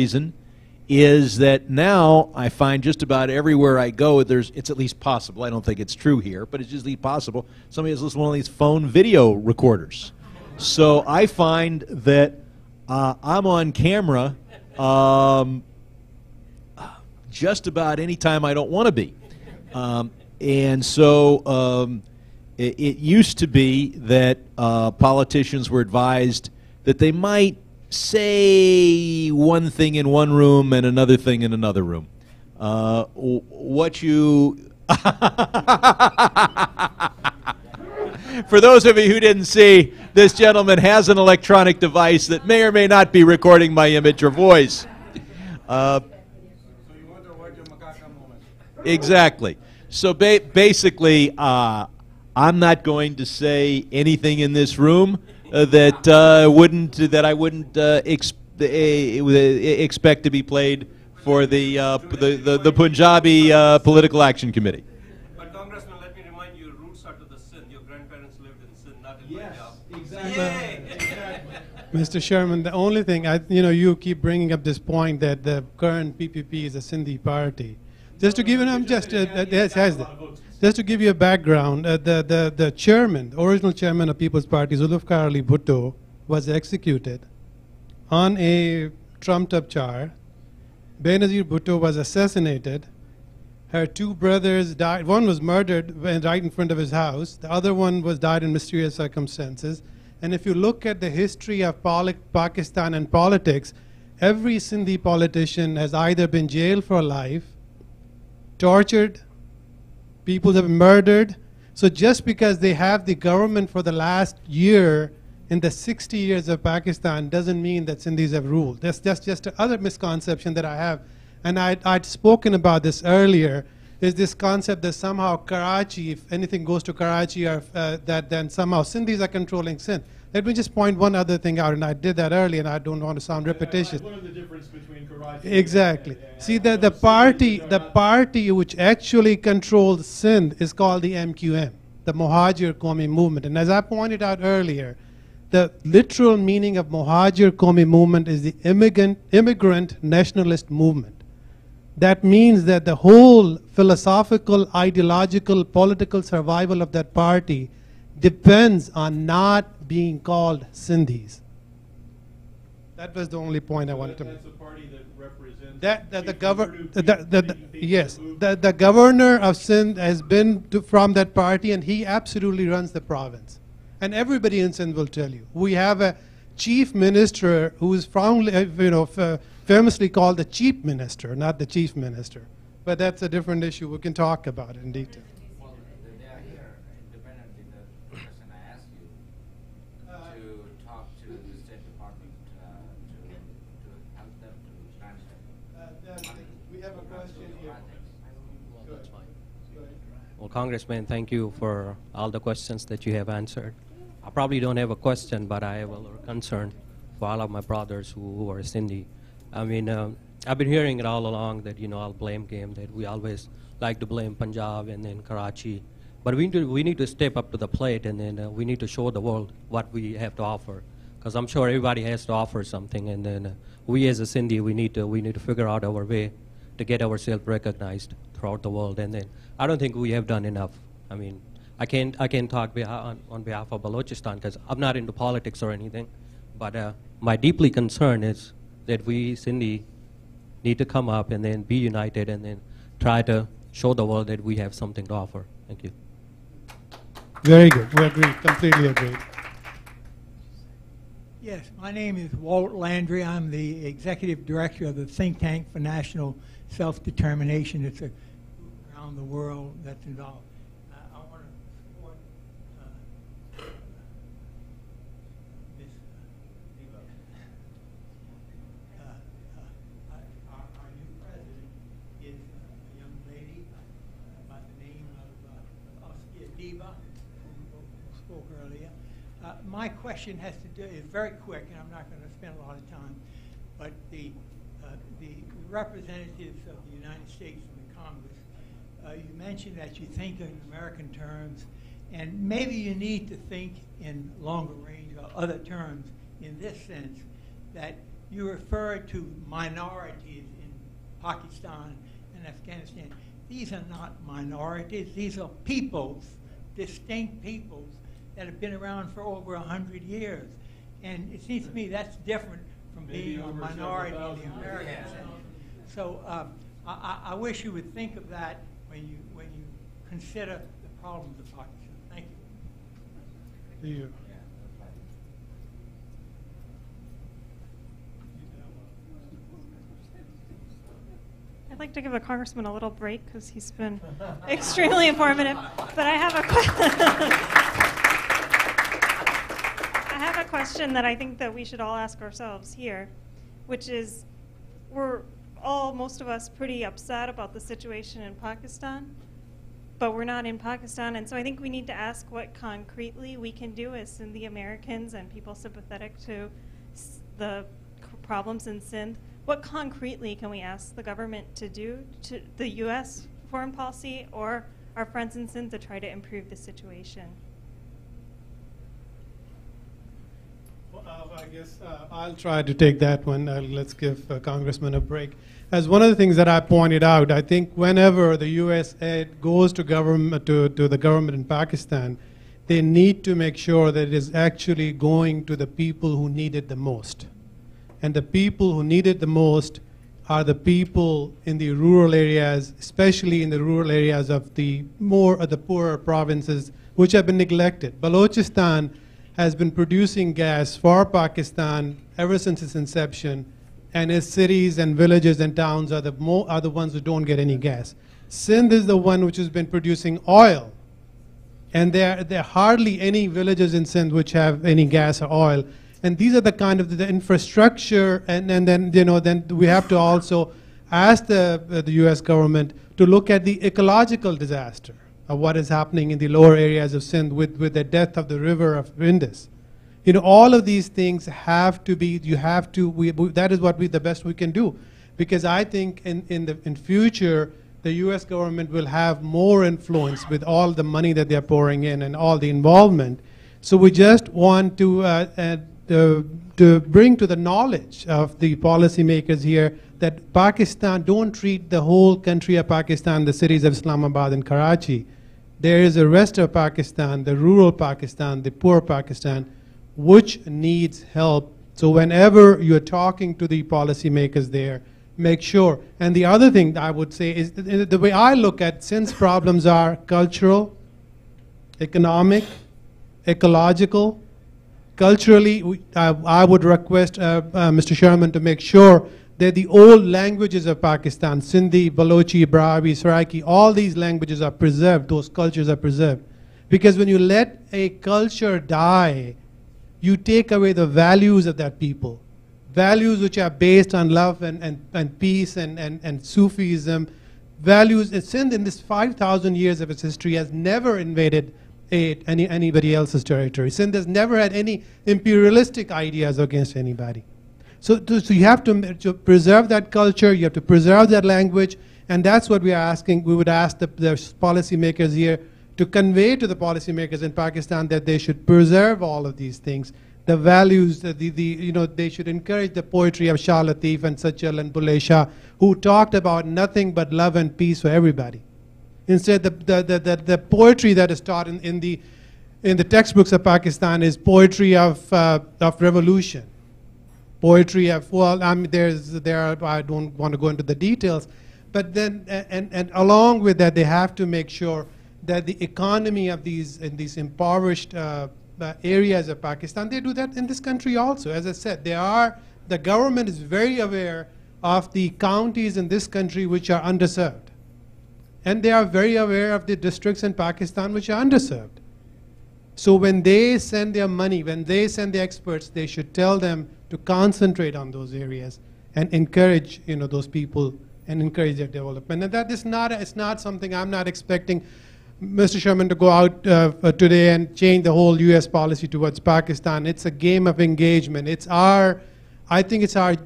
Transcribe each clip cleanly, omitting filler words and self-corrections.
reason is that now I find just about everywhere I go, it's at least possible. I don't think it's true here, but it's just at least possible. Somebody has listened to one of these phone video recorders. So I find that I'm on camera just about any time I don't want to be. And so it used to be that politicians were advised that they might say one thing in one room and another thing in another room. What you... For those of you who didn't see, this gentleman has an electronic device that may or may not be recording my image or voice. So you want to avoid your macaca moment. Exactly. So basically, I'm not going to say anything in this room that I wouldn't expect to be played for the Punjabi Political Action Committee. But Congressman, let me remind you, your roots are to the Sindh. Your grandparents lived in Sindh, not in Punjab. Exactly. Mr. Sherman, the only thing, you keep bringing up this point that the current PPP is a Sindhi party. Just to give you a background, the chairman, the original chairman of People's Party, Zulfikar Ali Bhutto, was executed on a trumped-up charge. Benazir Bhutto was assassinated. Her two brothers died. One was murdered right in front of his house. The other one died in mysterious circumstances. And if you look at the history of Pakistan and politics, every Sindhi politician has either been jailed for life, tortured, people have been murdered. So just because they have the government for the last year in the 60 years of Pakistan doesn't mean that Sindhis have ruled. That's just another misconception that I have. And I'd spoken about this earlier, is this concept that somehow Karachi, if anything goes to Karachi, or that then somehow Sindhis are controlling Sindh. Let me just point one other thing out, and I did that earlier, and I don't want to sound repetitious. What is the difference between Karachi Exactly. and See, the party which actually controls Sindh is called the MQM, the Muhajir Qawmi Movement. And as I pointed out earlier, the literal meaning of Muhajir Qawmi Movement is the immigrant nationalist movement. That means that the whole philosophical, ideological, political survival of that party depends on not being called Sindhis. That was the only point I wanted to make. That's a party that represents... The governor of Sindh has been from that party, and he absolutely runs the province. And everybody in Sindh will tell you. We have a chief minister who is famously called the chief minister, not the chief minister. But that's a different issue. We can talk about it in detail. Well, they are here independently. The question I asked you to talk to the State Department to help them to translate. We have a question here. Well, Congressman, thank you for all the questions that you have answered. I probably don't have a question, but I have a little concern for all of my brothers who are Sindhi. I mean, I've been hearing it all along that, all blame game, that we always like to blame Punjab and then Karachi. But we need to step up to the plate, and then we need to show the world what we have to offer. Because I'm sure everybody has to offer something, and then we as a Sindhi, we need to figure out our way to get ourselves recognized throughout the world. And then I don't think we have done enough. I mean, I can't talk on behalf of Balochistan because I'm not into politics or anything. But my deeply concern is that we Sindhi need to come up and then be united and then try to show the world that we have something to offer. Thank you. Very good. We agree. Completely agree. Yes, my name is Walt Landry. I'm the executive director of the think tank for national self-determination. It's a group around the world that's involved. I want to support this. Our new president is a young lady by the name of Oskia Diba, who spoke earlier. My question has to do, is very quick, and I'm not going to spend a lot of time, but the representatives of the United States in the Congress, you mentioned that you think in American terms, and maybe you need to think in longer range or other terms in this sense, that you referred to minorities in Pakistan and Afghanistan. These are not minorities. These are peoples, distinct peoples that have been around for over 100 years. And it seems to me that's different from being a minority in the American sense. So I wish you would think of that when you consider the problems of Pakistan. Thank you. You. I'd like to give the congressman a little break because he's been extremely informative. But I have I have a question that I think that we should all ask ourselves here, which is, most of us pretty upset about the situation in Pakistan, but we're not in Pakistan, and so I think we need to ask what concretely we can do as Sindhi Americans and people sympathetic to the problems in Sindh. What concretely can we ask the government to do, to the U.S. foreign policy or our friends in Sindh, to try to improve the situation? I guess I'll try to take that one. Let's give Congressman a break. As one of the things that I pointed out, I think whenever the U.S. aid goes to the government in Pakistan, they need to make sure that it is actually going to the people who need it the most. And the people who need it the most are the people in the rural areas, especially in the rural areas of the poorer provinces, which have been neglected. Balochistan has been producing gas for Pakistan ever since its inception, and its cities and villages and towns are the ones who don't get any gas. Sindh is the one which has been producing oil, and there are hardly any villages in Sindh which have any gas or oil. And these are the kind of the infrastructure, and then then we have to also ask the U.S. government to look at the ecological disaster of what is happening in the lower areas of Sindh with the death of the river of Indus. All of these things have to be. That is what the best we can do, because I think in future the U.S. government will have more influence with all the money that they're pouring in and all the involvement. So we just want to bring to the knowledge of the policymakers here that Pakistan, don't treat the whole country of Pakistan, the cities of Islamabad and Karachi. There is a rest of Pakistan, the rural Pakistan, the poor Pakistan, which needs help. So whenever you're talking to the policymakers there, make sure. And the other thing I would say is the way I look at Sindh's problems are cultural, economic, ecological. Culturally, I would request Mr. Sherman to make sure that the old languages of Pakistan, Sindhi, Balochi, Brahmi, Saraiki, all these languages are preserved, those cultures are preserved. Because when you let a culture die, you take away the values of that people. Values which are based on love and peace and Sufism. Values, Sindh in this 5,000 years of its history has never invaded anybody else's territory. Sindh has never had any imperialistic ideas against anybody. So you have to preserve that culture, you have to preserve that language, and that's what we are asking. We would ask the policymakers here to convey to the policymakers in Pakistan that they should preserve all of these things, the values, they should encourage the poetry of Shah Latif and Sachal and Bulleh Shah, who talked about nothing but love and peace for everybody. Instead, the poetry that is taught in the textbooks of Pakistan is poetry of revolution, poetry of I don't want to go into the details, but then and along with that, they have to make sure that the economy of these impoverished areas of Pakistan, they do that in this country also. As I said, the government is very aware of the counties in this country which are underserved. And they are very aware of the districts in Pakistan which are underserved. So when they send their money, when they send the experts, they should tell them to concentrate on those areas and encourage those people and encourage their development. And that is it's not something I'm not expecting Mr. Sherman to go out today and change the whole U.S. policy towards Pakistan. It's a game of engagement. I think it's our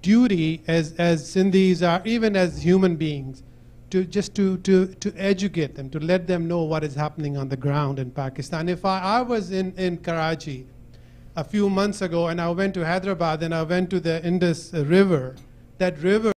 duty as Sindhis, even as human beings, to educate them, to let them know what is happening on the ground in Pakistan. If I was in Karachi, a few months ago, and I went to Hyderabad and I went to the Indus River. That river